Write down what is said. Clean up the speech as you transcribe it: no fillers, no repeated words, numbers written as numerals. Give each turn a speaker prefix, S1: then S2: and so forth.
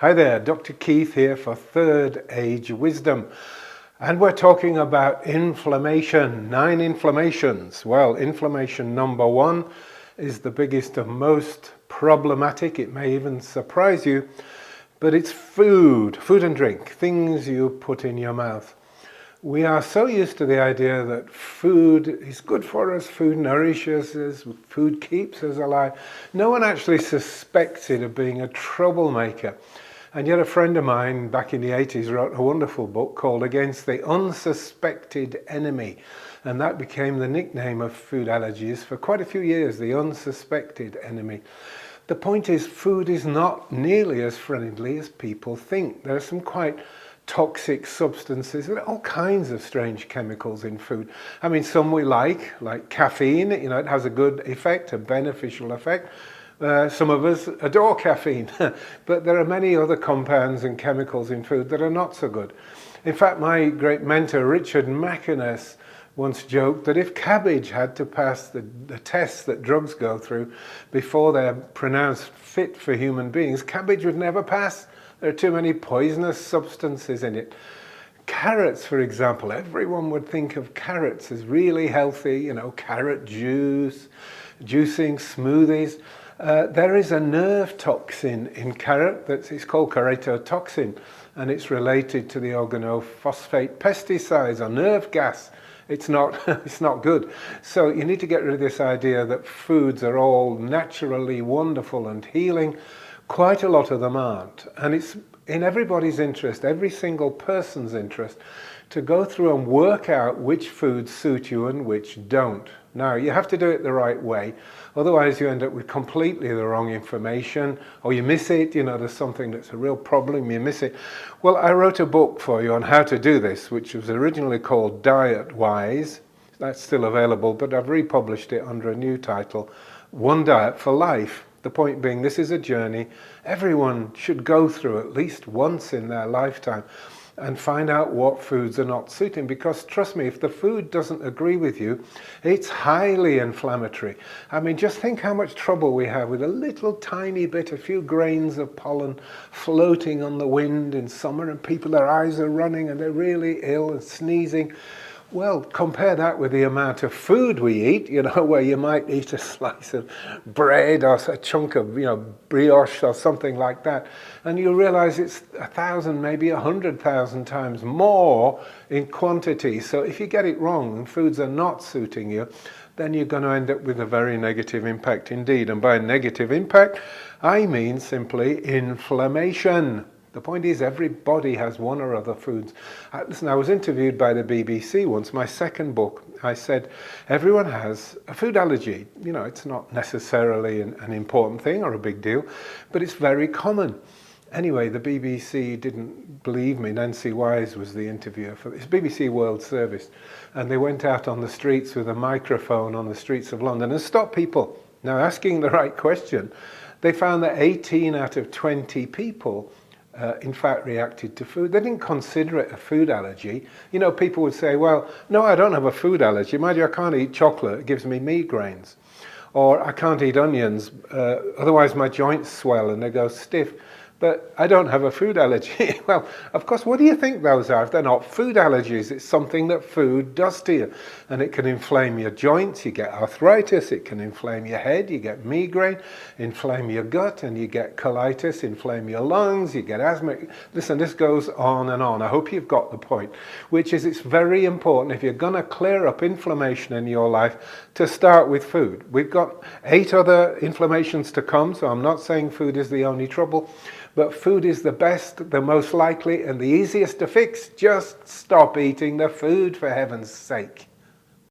S1: Hi there, Dr. Keith here for Third Age Wisdom. And we're talking about inflammation, 9 inflammations. Well, inflammation number 1 is the biggest and most problematic. It may even surprise you, but it's food and drink, things you put in your mouth. We are so used to the idea that food is good for us, food nourishes us, food keeps us alive. No one actually suspects it of being a troublemaker. And yet a friend of mine back in the 80s wrote a wonderful book called Against the Unsuspected Enemy. And that became the nickname of food allergies for quite a few years, the unsuspected enemy. The point is, food is not nearly as friendly as people think. There are some quite toxic substances and all kinds of strange chemicals in food. I mean, some we like caffeine, it has a good effect, a beneficial effect. Some of us adore caffeine, but there are many other compounds and chemicals in food that are not so good. In fact, my great mentor, Richard Mackiness, once joked that if cabbage had to pass the tests that drugs go through before they're pronounced fit for human beings, cabbage would never pass. There are too many poisonous substances in it. Carrots, for example, everyone would think of carrots as really healthy, carrot juice, juicing, smoothies. There is a nerve toxin in carrot it's called keratotoxin, and it's related to the organophosphate pesticides or nerve gas. It's not good. So you need to get rid of this idea that foods are all naturally wonderful and healing. Quite a lot of them aren't. And it's in everybody's interest, every single person's interest, to go through and work out which foods suit you and which don't. Now, you have to do it the right way. Otherwise, you end up with completely the wrong information, or you miss it. There's something that's a real problem, you miss it. Well, I wrote a book for you on how to do this, which was originally called Diet Wise. That's still available, but I've republished it under a new title, One Diet for Life. The point being, this is a journey everyone should go through at least once in their lifetime and find out what foods are not suiting. Because trust me, if the food doesn't agree with you, it's highly inflammatory. I mean, just think how much trouble we have with a little tiny bit, a few grains of pollen floating on the wind in summer, and people, their eyes are running and they're really ill and sneezing. Well, compare that with the amount of food we eat, where you might eat a slice of bread or a chunk of, brioche or something like that. And you realize it's 1,000, maybe 100,000 times more in quantity. So if you get it wrong and foods are not suiting you, then you're going to end up with a very negative impact indeed. And by negative impact, I mean simply inflammation. The point is, everybody has one or other foods. Listen, I was interviewed by the BBC once, my second book. I said, everyone has a food allergy. It's not necessarily an important thing or a big deal, but it's very common. Anyway, the BBC didn't believe me. Nancy Wise was the interviewer for this BBC World Service. And they went out on the streets with a microphone on the streets of London and stopped people. Now, asking the right question, they found that 18 out of 20 people in fact reacted to food. They didn't consider it a food allergy. People would say, well, no, I don't have a food allergy. Mind you, I can't eat chocolate, it gives me migraines. Or I can't eat onions, otherwise my joints swell and they go stiff. But I don't have a food allergy. Well, of course, what do you think those are? If they're not food allergies, it's something that food does to you. And it can inflame your joints, you get arthritis, it can inflame your head, you get migraine, inflame your gut, and you get colitis, inflame your lungs, you get asthma. Listen, this goes on and on. I hope you've got the point, which is it's very important if you're going to clear up inflammation in your life to start with food. We've got 8 other inflammations to come, so I'm not saying food is the only trouble. But food is the best, the most likely, and the easiest to fix. Just stop eating the food, for heaven's sake.